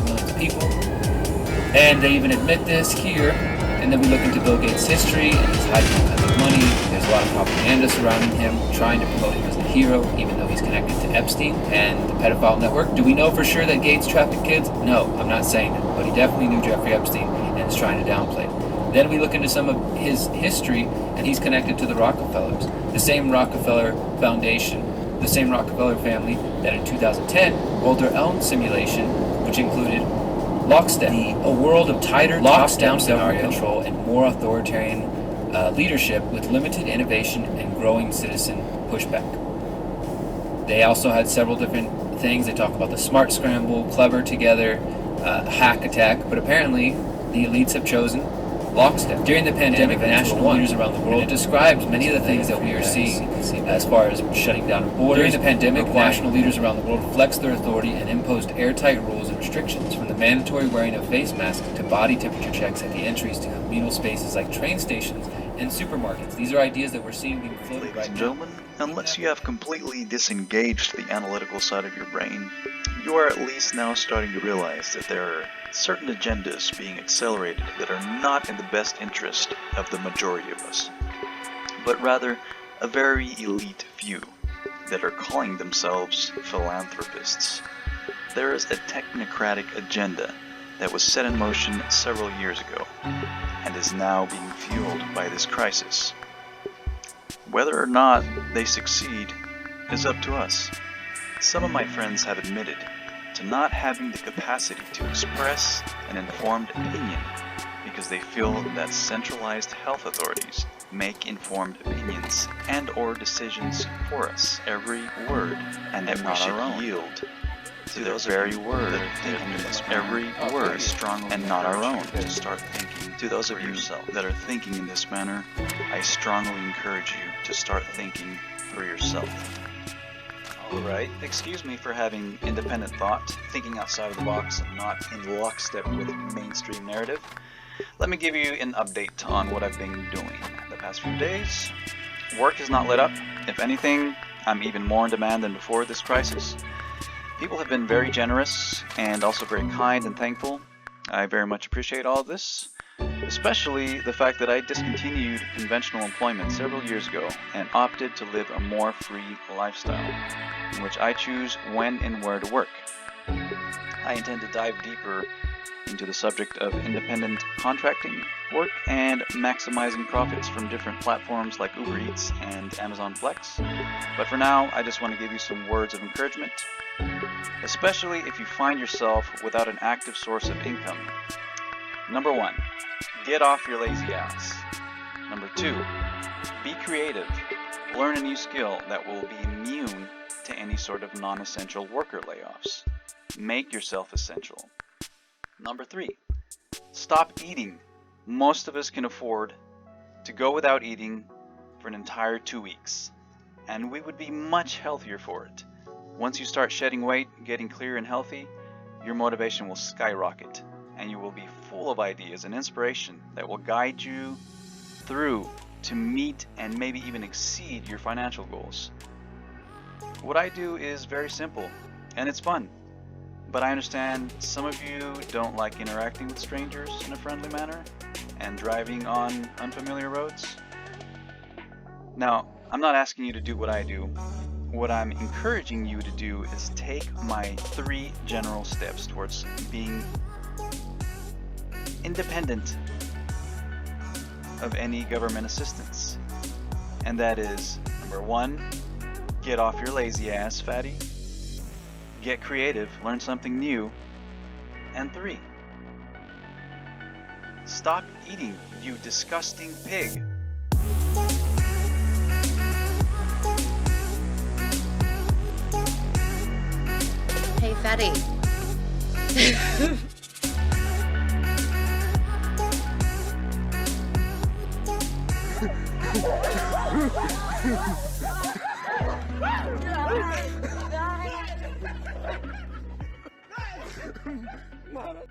millions of people. And they even admit this here. And then we look into Bill Gates' history, and he's hiding all kinds of money. There's a lot of propaganda surrounding him, trying to promote him as a hero, even though he's connected to Epstein and the pedophile network. Do we know for sure that Gates trafficked kids? No, I'm not saying it, but he definitely knew Jeffrey Epstein and is trying to downplay it. Then we look into some of his history, and he's connected to the Rockefellers, the same Rockefeller Foundation, the same Rockefeller family that in 2010 rolled their own simulation, which included lockstep, a world of tighter, locked-down government control and more authoritarian leadership with limited innovation and growing citizen pushback. They also had several different things. They talk about the smart scramble, clever together, hack attack, but apparently the elites have chosen lockstep. During the pandemic, national leaders around the world described many of the things that we are seeing as far as shutting down borders. During the pandemic, national leaders around the world flexed their authority and imposed airtight rules and restrictions, from the mandatory wearing of face masks to body temperature checks at the entries to communal spaces like train stations and supermarkets. These are ideas that we're seeing being floated right now. Ladies and gentlemen, unless you have completely disengaged the analytical side of your brain, you are at least now starting to realize that there are certain agendas being accelerated that are not in the best interest of the majority of us, but rather a very elite few that are calling themselves philanthropists. There is a technocratic agenda that was set in motion several years ago and is now being fueled by this crisis. Whether or not they succeed is up to us. Some of my friends have admitted to not having the capacity to express an informed opinion because they feel that centralized health authorities make informed opinions and or decisions for us, every word, and that we should yield to those very word that are thinking in this every word and not our own, to start thinking. To those of you that are thinking in this manner, I strongly encourage you to start thinking for yourself. Alright, excuse me for having independent thought, thinking outside of the box and not in lockstep with the mainstream narrative. Let me give you an update on what I've been doing the past few days. Work has not let up. If anything, I'm even more in demand than before this crisis. People have been very generous and also very kind and thankful. I very much appreciate all of this, especially the fact that I discontinued conventional employment several years ago and opted to live a more free lifestyle, in which I choose when and where to work. I intend to dive deeper into the subject of independent contracting work and maximizing profits from different platforms like Uber Eats and Amazon Flex. But for now, I just want to give you some words of encouragement, especially if you find yourself without an active source of income. Number 1, get off your lazy ass. Number 2, be creative. Learn a new skill that will be immune to any sort of non-essential worker layoffs. Make yourself essential. Number 3, stop eating. Most of us can afford to go without eating for an entire 2 weeks, and we would be much healthier for it. Once you start shedding weight, getting clear and healthy, your motivation will skyrocket, and you will be full of ideas and inspiration that will guide you through to meet and maybe even exceed your financial goals. What I do is very simple, and it's fun. But I understand some of you don't like interacting with strangers in a friendly manner and driving on unfamiliar roads. Now, I'm not asking you to do what I do. What I'm encouraging you to do is take my 3 general steps towards being independent of any government assistance. And that is, number 1, get off your lazy ass, fatty. Get creative, learn something new. And 3, stop eating, you disgusting pig. Hey, fatty. Mama.